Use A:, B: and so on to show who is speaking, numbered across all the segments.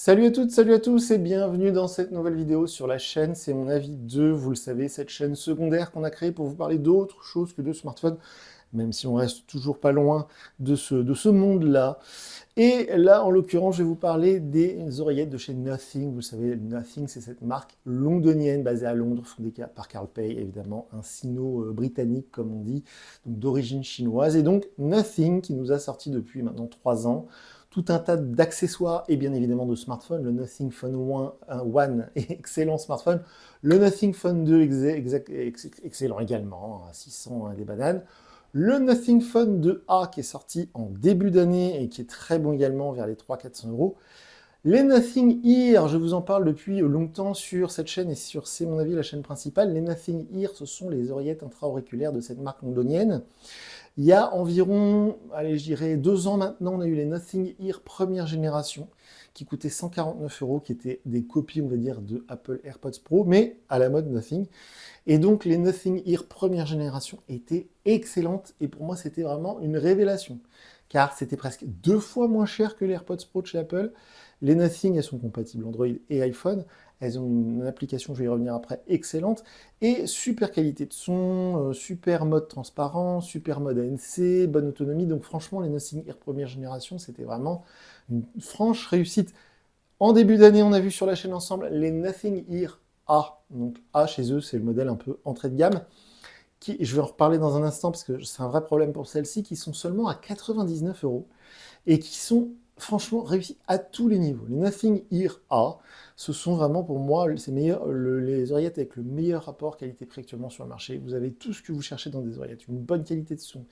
A: Salut à toutes, salut à tous et bienvenue dans cette nouvelle vidéo sur la chaîne. C'est mon avis 2, vous le savez, cette chaîne secondaire qu'on a créée pour vous parler d'autre chose que de smartphones, même si on reste toujours pas loin de ce monde-là. Et là, en l'occurrence, je vais vous parler des oreillettes de chez Nothing. Vous savez, Nothing, c'est cette marque londonienne basée à Londres, fondée par Carl Pei, évidemment, un sino-britannique, comme on dit, donc d'origine chinoise. Et donc, Nothing, qui nous a sorti depuis maintenant 3 ans, tout un tas d'accessoires et bien évidemment de smartphones. Le Nothing Phone One excellent smartphone. Le Nothing Phone 2, excellent également, à 600 des bananes. Le Nothing Phone 2A qui est sorti en début d'année et qui est très bon également vers les 300-400 euros. Les Nothing Ear, je vous en parle depuis longtemps sur cette chaîne et sur, c'est mon avis, la chaîne principale. Les Nothing Ear, ce sont les oreillettes intra-auriculaires de cette marque londonienne. Il y a environ, allez, je dirais 2 ans maintenant, on a eu les Nothing Ear première génération qui coûtaient 149 euros, qui étaient des copies, on va dire, de Apple AirPods Pro, mais à la mode Nothing. Et donc les Nothing Ear première génération étaient excellentes et pour moi c'était vraiment une révélation car c'était presque 2 fois moins cher que les AirPods Pro de chez Apple. Les Nothing, elles sont compatibles Android et iPhone. Elles ont une application, je vais y revenir après, excellente. Et super qualité de son, super mode transparent, super mode ANC, bonne autonomie. Donc franchement, les Nothing Ear première génération, c'était vraiment une franche réussite. En début d'année, on a vu sur la chaîne ensemble les Nothing Ear A. Donc A chez eux, c'est le modèle un peu entrée de gamme. Je vais en reparler dans un instant parce que c'est un vrai problème pour celles-ci, qui sont seulement à 99 euros et qui sont franchement réussis à tous les niveaux. Les Nothing Ear A, ce sont vraiment pour moi les oreillettes avec le meilleur rapport qualité-prix actuellement sur le marché. Vous avez tout ce que vous cherchez dans des oreillettes, une bonne qualité de son,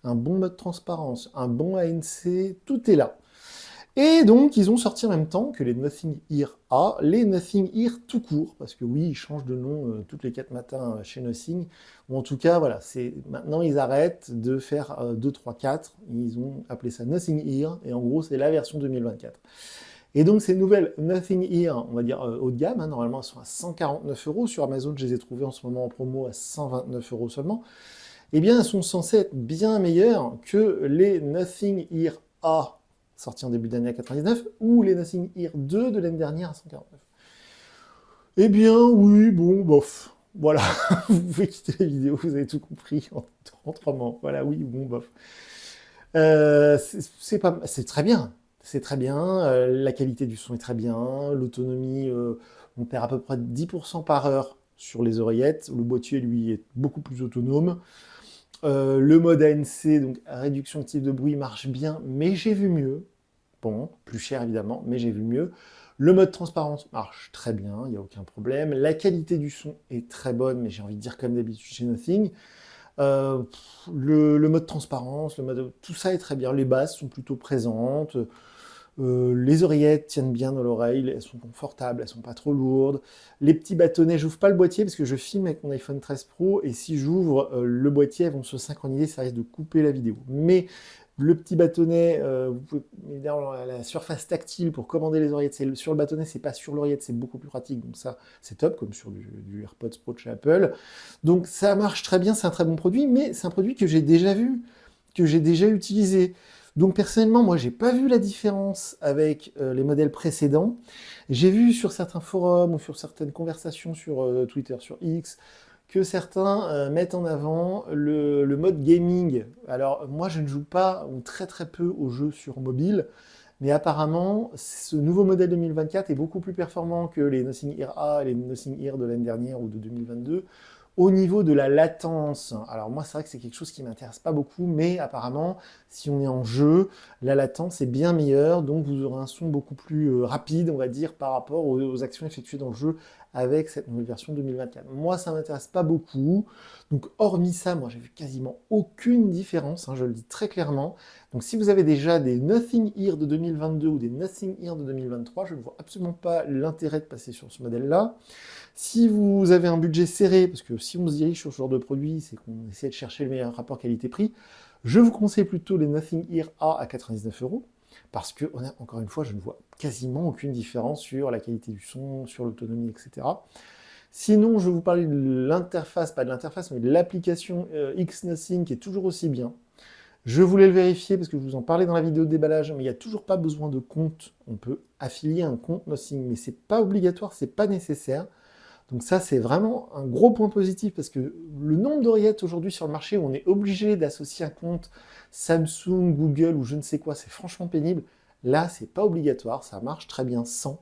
A: un bon mode transparence, un bon ANC, tout est là. Et donc, ils ont sorti en même temps que les Nothing Ear A, les Nothing Ear tout court, parce que oui, ils changent de nom toutes les 4 matins chez Nothing, ou en tout cas, voilà, maintenant ils arrêtent de faire 2, 3, 4, ils ont appelé ça Nothing Ear, et en gros, c'est la version 2024. Et donc, ces nouvelles Nothing Ear, on va dire haut de gamme, hein, normalement, elles sont à 149 euros, sur Amazon, je les ai trouvées en ce moment en promo à 129 euros seulement, eh bien, elles sont censées être bien meilleures que les Nothing Ear A, sorti en début d'année à 99, ou les Nothing Ear 2 de l'année dernière à 149. Eh bien, oui, bon, bof. Voilà, vous pouvez quitter la vidéo, vous avez tout compris en 3 mots. Voilà, oui, bon, bof. C'est très bien, c'est très bien, la qualité du son est très bien, l'autonomie, on perd à peu près 10% par heure sur les oreillettes, le boîtier, lui, est beaucoup plus autonome. Le mode ANC, donc réduction active de bruit, marche bien, mais j'ai vu mieux. Bon, plus cher évidemment, mais j'ai vu mieux. Le mode transparence marche très bien, il n'y a aucun problème. La qualité du son est très bonne, mais j'ai envie de dire comme d'habitude chez Nothing. Le mode transparence, tout ça est très bien. Les basses sont plutôt présentes. Les oreillettes tiennent bien dans l'oreille, elles sont confortables, elles sont pas trop lourdes. Les petits bâtonnets, j'ouvre pas le boîtier parce que je filme avec mon iPhone 13 Pro et si j'ouvre le boîtier, elles vont se synchroniser, ça risque de couper la vidéo. Mais le petit bâtonnet, vous pouvez dans la surface tactile pour commander les oreillettes, c'est sur le bâtonnet, c'est pas sur l'oreillette, c'est beaucoup plus pratique. Donc ça, c'est top, comme sur du AirPods Pro de chez Apple. Donc ça marche très bien, c'est un très bon produit, mais c'est un produit que j'ai déjà vu, que j'ai déjà utilisé. Donc personnellement, moi, j'ai pas vu la différence avec les modèles précédents. J'ai vu sur certains forums ou sur certaines conversations sur Twitter, sur X, que certains mettent en avant le mode gaming. Alors moi, je ne joue pas ou très très peu aux jeux sur mobile, mais apparemment, ce nouveau modèle 2024 est beaucoup plus performant que les Nothing Ear A et les Nothing Ear de l'année dernière ou de 2022 au niveau de la latence. Alors moi, c'est vrai que c'est quelque chose qui m'intéresse pas beaucoup, mais apparemment, si on est en jeu, la latence est bien meilleure, donc vous aurez un son beaucoup plus rapide, on va dire, par rapport aux actions effectuées dans le jeu avec cette nouvelle version 2024. Moi, ça m'intéresse pas beaucoup. Donc, hormis ça, moi, j'ai vu quasiment aucune différence, hein, je le dis très clairement. Donc, si vous avez déjà des Nothing Ear de 2022 ou des Nothing Ear de 2023, je ne vois absolument pas l'intérêt de passer sur ce modèle-là. Si vous avez un budget serré, parce que si on se dirige sur ce genre de produit, c'est qu'on essaie de chercher le meilleur rapport qualité-prix, je vous conseille plutôt les Nothing Ear A à 99 euros, parce que, encore une fois, je ne vois quasiment aucune différence sur la qualité du son, sur l'autonomie, etc. Sinon, je vais vous parler de l'interface, pas de l'interface, mais de l'application X Nothing, qui est toujours aussi bien. Je voulais le vérifier parce que je vous en parlais dans la vidéo de déballage, mais il n'y a toujours pas besoin de compte. On peut affilier un compte Nothing, mais c'est pas obligatoire, c'est pas nécessaire. Donc ça, c'est vraiment un gros point positif parce que le nombre d'oreillettes aujourd'hui sur le marché où on est obligé d'associer un compte Samsung, Google ou je ne sais quoi, c'est franchement pénible. Là, c'est pas obligatoire, ça marche très bien sans.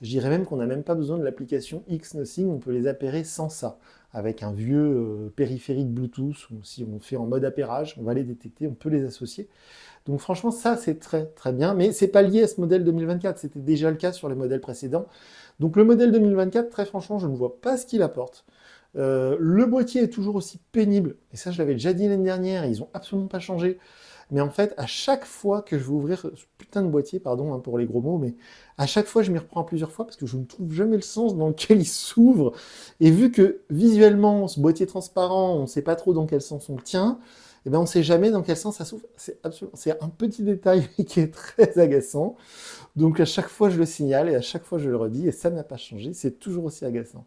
A: Je dirais même qu'on n'a même pas besoin de l'application X-Nothing, on peut les appairer sans ça. Avec un vieux périphérique Bluetooth, ou si on fait en mode appairage, on va les détecter, on peut les associer. Donc franchement, ça c'est très très bien, mais c'est pas lié à ce modèle 2024, c'était déjà le cas sur les modèles précédents. Donc le modèle 2024, très franchement, je ne vois pas ce qu'il apporte. Le boîtier est toujours aussi pénible, et ça je l'avais déjà dit l'année dernière, ils n'ont absolument pas changé. Mais en fait, à chaque fois que je vais ouvrir ce putain de boîtier, pardon hein, pour les gros mots, mais à chaque fois je m'y reprends plusieurs fois parce que je ne trouve jamais le sens dans lequel il s'ouvre. Et vu que visuellement, ce boîtier transparent, on ne sait pas trop dans quel sens on le tient, eh ben on ne sait jamais dans quel sens ça s'ouvre. C'est un petit détail qui est très agaçant. Donc à chaque fois je le signale et à chaque fois je le redis et ça n'a pas changé, c'est toujours aussi agaçant.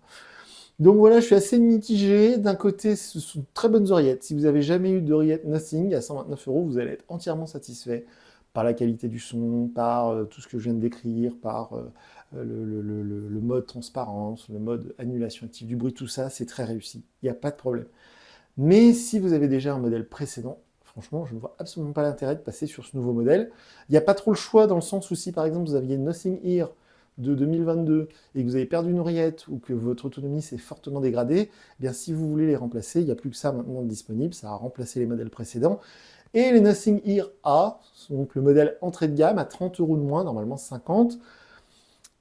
A: Donc voilà, je suis assez mitigé. D'un côté, ce sont de très bonnes oreillettes. Si vous avez jamais eu d'oreillettes Nothing à 129 euros, vous allez être entièrement satisfait par la qualité du son, par tout ce que je viens de décrire, par le mode transparence, le mode annulation active du bruit, tout ça, c'est très réussi. Il n'y a pas de problème. Mais si vous avez déjà un modèle précédent, franchement, je ne vois absolument pas l'intérêt de passer sur ce nouveau modèle. Il n'y a pas trop le choix dans le sens où si par exemple vous aviez Nothing Ear de 2022 et que vous avez perdu une oreillette ou que votre autonomie s'est fortement dégradée, eh bien si vous voulez les remplacer, il n'y a plus que ça maintenant disponible, ça a remplacé les modèles précédents. Et les Nothing Ear A, donc le modèle entrée de gamme à 30 euros de moins, normalement 50.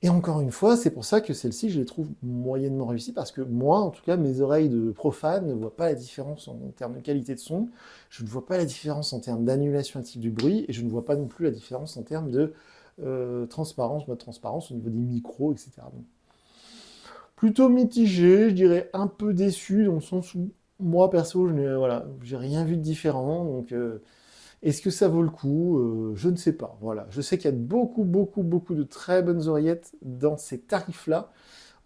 A: Et encore une fois, c'est pour ça que celle-ci, je les trouve moyennement réussies, parce que moi, en tout cas, mes oreilles de profane ne voient pas la différence en termes de qualité de son, je ne vois pas la différence en termes d'annulation active du bruit, et je ne vois pas non plus la différence en termes de transparence, mode transparence au niveau des micros, etc. Donc, plutôt mitigé, je dirais un peu déçu, dans le sens où moi, perso, je n'ai voilà, j'ai rien vu de différent, donc est-ce que ça vaut le coup? Je ne sais pas. Voilà. Je sais qu'il y a beaucoup, beaucoup, beaucoup de très bonnes oreillettes dans ces tarifs-là.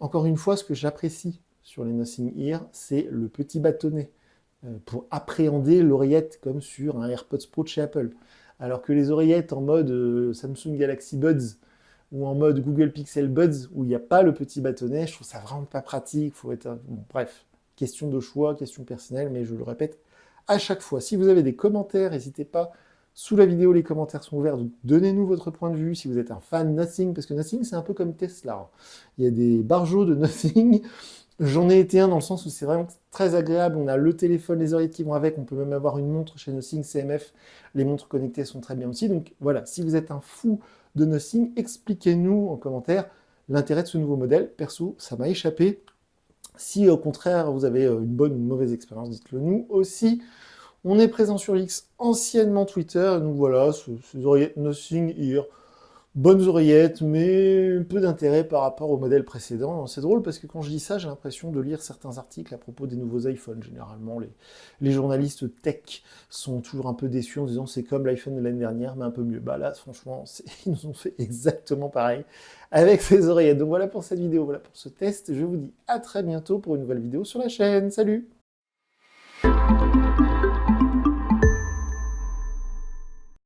A: Encore une fois, ce que j'apprécie sur les Nothing Ear, c'est le petit bâtonnet pour appréhender l'oreillette comme sur un AirPods Pro de chez Apple. Alors que les oreillettes en mode Samsung Galaxy Buds ou en mode Google Pixel Buds, où il n'y a pas le petit bâtonnet, je trouve ça vraiment pas pratique. Faut être... Bon, bref, question de choix, question personnelle, mais je le répète à chaque fois. Si vous avez des commentaires, n'hésitez pas. Sous la vidéo, les commentaires sont ouverts. Donc donnez-nous votre point de vue si vous êtes un fan Nothing, parce que Nothing, c'est un peu comme Tesla. Il y a des barjots de Nothing. J'en ai été un dans le sens où c'est vraiment très agréable. On a le téléphone, les oreillettes qui vont avec. On peut même avoir une montre chez Nothing CMF. Les montres connectées sont très bien aussi. Donc voilà, si vous êtes un fou de Nothing, expliquez-nous en commentaire l'intérêt de ce nouveau modèle. Perso, ça m'a échappé. Si au contraire vous avez une bonne ou une mauvaise expérience, dites-le nous aussi. On est présent sur X, anciennement Twitter, donc voilà, ces oreillettes Nothing Ear, bonnes oreillettes, mais peu d'intérêt par rapport au modèle précédent. C'est drôle parce que quand je dis ça, j'ai l'impression de lire certains articles à propos des nouveaux iPhones. Généralement, les journalistes tech sont toujours un peu déçus en disant c'est comme l'iPhone de l'année dernière, mais un peu mieux. Bah là, franchement, ils nous ont fait exactement pareil avec ces oreillettes. Donc voilà pour cette vidéo, voilà pour ce test. Je vous dis à très bientôt pour une nouvelle vidéo sur la chaîne. Salut!